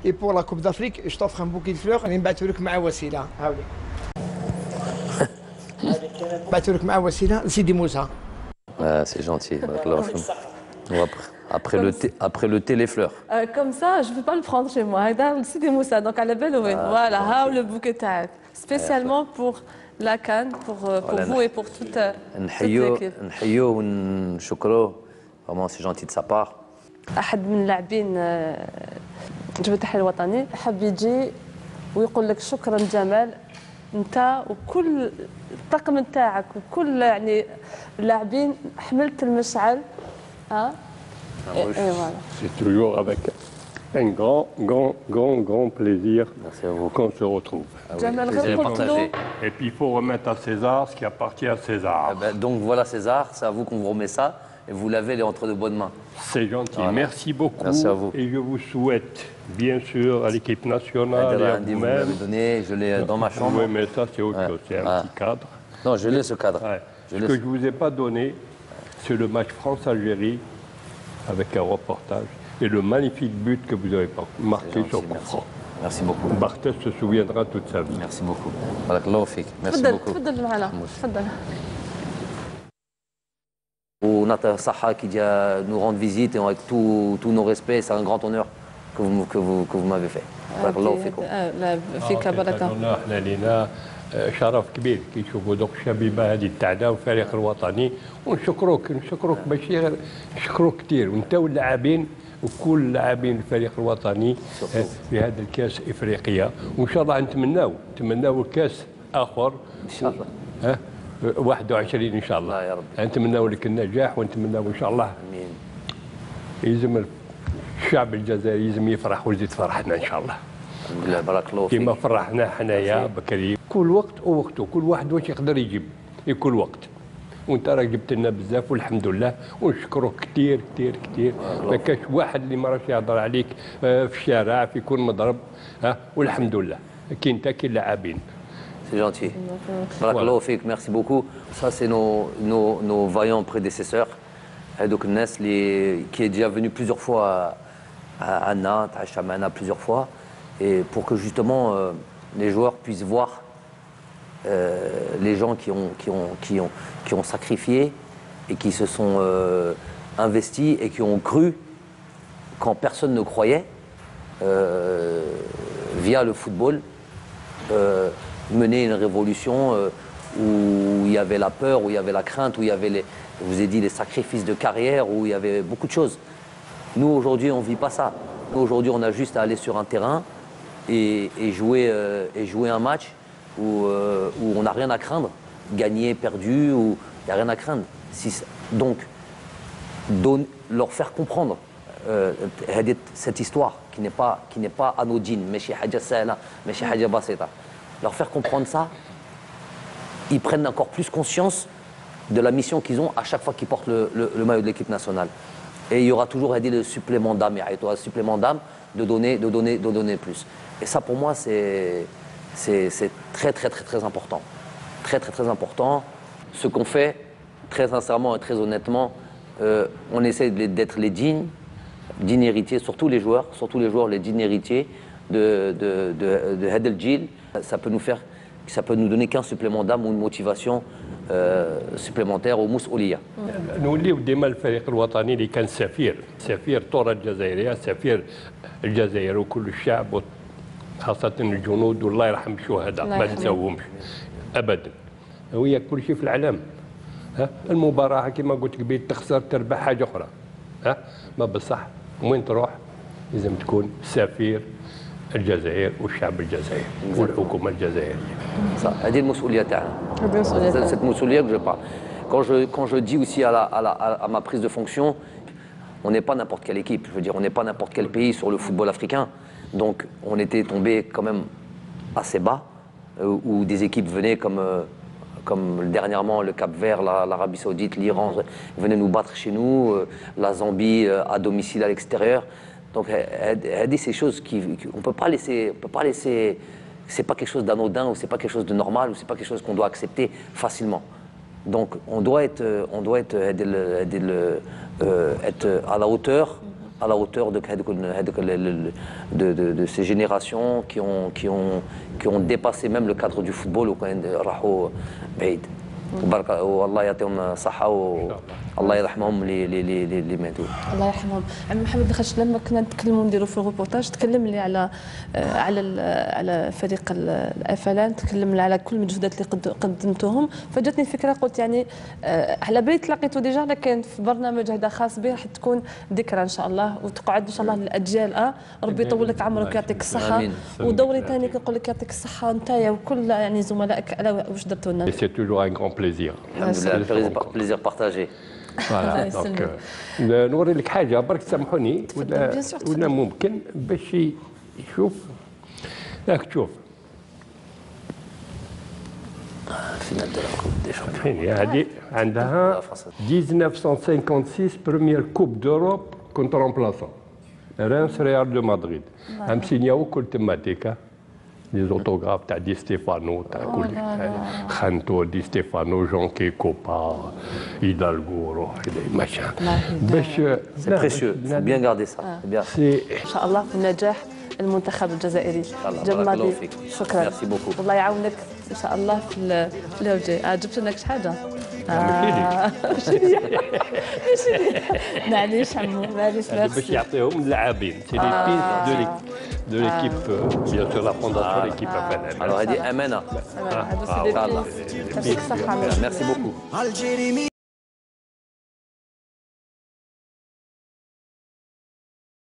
Et pour la Coupe d'Afrique, je t'offre un bouquet de fleurs. اللي نبعثوا لك مع وسيلة. هاولي. نبعثوا لك مع وسيلة لسيدي موسى. C'est gentil. Après le thé, les fleurs. Comme ça, je ne peux pas le prendre chez moi. C'est des moussas, donc à la belle oreille. Voilà, le bouquet tac. Spécialement pour la canne, pour vous et pour toute l'équipe. نحيوه ونشكروه. Vraiment, c'est gentil de sa part. أحد من اللاعبين جبهة التحرير الوطني حب يجي ويقول لك شكرا جمال أنت وكل الطاقم نتاعك وكل يعني اللاعبين حملت المشعل C'est toujours avec un grand plaisir qu'on se retrouve. Et puis il faut remettre à César ce qui appartient à César. Donc voilà César, c'est à vous qu'on vous remet ça et vous l'avez entre de bonnes mains. C'est gentil, voilà. Merci beaucoup. Merci à vous. Et je vous souhaite bien sûr à l'équipe nationale et à vous-même. Vous m'avez donné, je l'ai dans ma chambre. Oui, mais ça c'est autre chose, c'est un petit cadre. Non, je l'ai ce cadre. Ce que je ne vous ai pas donné, c'est le match France-Algérie avec un reportage et le magnifique but que vous avez marqué sur coup franc. Merci beaucoup. Barthez se souviendra toute sa vie. Merci beaucoup. Barakallahu fik. Merci beaucoup. تفضل معنا تفضل. Nata Saha qui nous rendre visite et avec tous nos respects, c'est un grand honneur que vous m'avez fait. Barakallahu fikum. فيك بركة. احنا لينا شرف كبير كي نشوفوا دوك الشبيبه هذه تاعنا والفريق الوطني ونشكروك ماشي غير نشكروك كثير وانت واللاعبين وكل لاعبين الفريق الوطني في هذا الكاس افريقيا وان شاء الله نتمناو الكاس اخر ان شاء الله 21 ان شاء الله يا رب. نتمناو لك النجاح ونتمناو ان شاء الله امين. يلزم الشعب الجزائري يلزم يفرح ويزيد فرحنا ان شاء الله. الحمد لله بارك الله فيك. كما فرحنا حنايا بكري كل وقت ووقته كل واحد واش يقدر يجيب في كل وقت وانت راك جبت لنا بزاف والحمد لله ونشكروك كثير كثير كثير ما كاش واحد اللي ما راش يهضر عليك في الشارع في كل مضرب والحمد لله كاين انت كاين لاعبين. C'est gentil. Barakallahu fik, merci beaucoup. Ça c'est nos vaillants prédécesseurs. Donc Nes qui est déjà venu plusieurs fois à Nantes, à Chamana plusieurs fois, et pour que justement les joueurs puissent voir les gens qui ont sacrifié et qui se sont investis et qui ont cru quand personne ne croyait via le football mener une révolution où il y avait la peur, où il y avait la crainte, où il y avait je vous ai dit les sacrifices de carrière, où il y avait beaucoup de choses. Nous aujourd'hui on ne vit pas ça. Nous aujourd'hui on a juste à aller sur un terrain et jouer un match où on n'a rien à craindre, gagner, perdu, où il n'y a rien à craindre. Donc leur faire comprendre cette histoire qui n'est pas anodine, ماشي حاجة سهلة, ماشي حاجة بسيطة. Leur faire comprendre ça, ils prennent encore plus conscience de la mission qu'ils ont à chaque fois qu'ils portent le maillot de l'équipe nationale. Et il y aura toujours le supplément d'âme, le supplément d'âme de donner plus. Et ça pour moi c'est très important. Très important. Ce qu'on fait, très sincèrement et très honnêtement, on essaie d'être les dignes héritiers, surtout les joueurs, les dignes héritiers de Hadel Djil. Ça peut nous donner qu'un supplément d'âme ou une motivation supplémentaire au مسؤولية. نوليو ديما الفريق الوطني اللي كان سفير طور الجزائرية سفير الجزائر وكل الشعب خاصة الجنود والله يرحم الشهداء ما نساوهمش أبدا. وهي كل شيء في العالم المباراة كما قلت قبيل تخسر تربح حاجة أخرى ما بصح وين تروح لازم تكون سفير الجزائر والشعب الجزائري والحكومة الجزائرية. هذه المسؤولية تاعنا. Cette مسؤولية que je parle. Quand je dis aussi à ma prise de fonction, on n'est pas n'importe quelle équipe. Je veux dire, on n'est pas n'importe quel pays sur le football africain. Donc, on était tombé quand même assez bas, où des équipes venaient comme dernièrement le Cap-Vert, l'Arabie Saoudite, l'Iran venaient nous battre chez nous, la Zambie à domicile à l'extérieur. Donc, ces choses on peut pas laisser, c'est pas quelque chose d'anodin ou c'est pas quelque chose de normal ou c'est pas quelque chose qu'on doit accepter facilement. Donc, on doit être à la hauteur à la hauteur de ces générations qui ont dépassé même le cadre du football وكان راحوا بعيد. وبارك والله يعطيهم الصحة والله يرحمهم اللي ماتوا. الله يرحمهم. عم محمد دخلش لما كنا نتكلموا نديروا في الروبورتاج تكلم لي على فريق الافلان، تكلم لي على كل المجهودات اللي قدمتوهم، فجاتني الفكره قلت يعني على بالي تلاقيتوا ديجا لكن في برنامج هذا خاص به راح تكون ذكرى ان شاء الله وتقعد ان شاء الله للاجيال. ربي يطول لك عمرك ويعطيك الصحه. ودوري ثاني كنقول لك يعطيك الصحه انت وكل يعني زملائك على واش درتوا لنا. سي توجور ان غران بليزير. الحمد لله بليزير بارتاجي. فوالا دونك نوري لك حاجه برك سامحوني ولا ممكن باش يشوف راك تشوف finale de la Coupe des Champions. فين هذه عندها 1956 بريمير كوب دوروب كنت رومبلاسون رانس ريال دو مدريد مسينياو كل تماتيكا لي زوتوغراف تاع دي ستيفانو تاع كل خانتو دي ستيفانو جون كيكوبا هيدالغو روح ماشان باش سي بريسيو بيان غاردي سا بيان ان شاء الله في النجاح المنتخب الجزائري. جمالي شكرا. ميرسي بوكو. والله يعاونك ان شاء الله في الجاي. جبت لك شي حاجه؟ معليش عمو معليش باش يعطيهم اللاعبين سي لي بيس دو ليكيب بيان سور لا فونداسيون ليكيب alors هذه امانه. هذو سي دي بيس. يعطيك الصحه. ميرسي بوكو.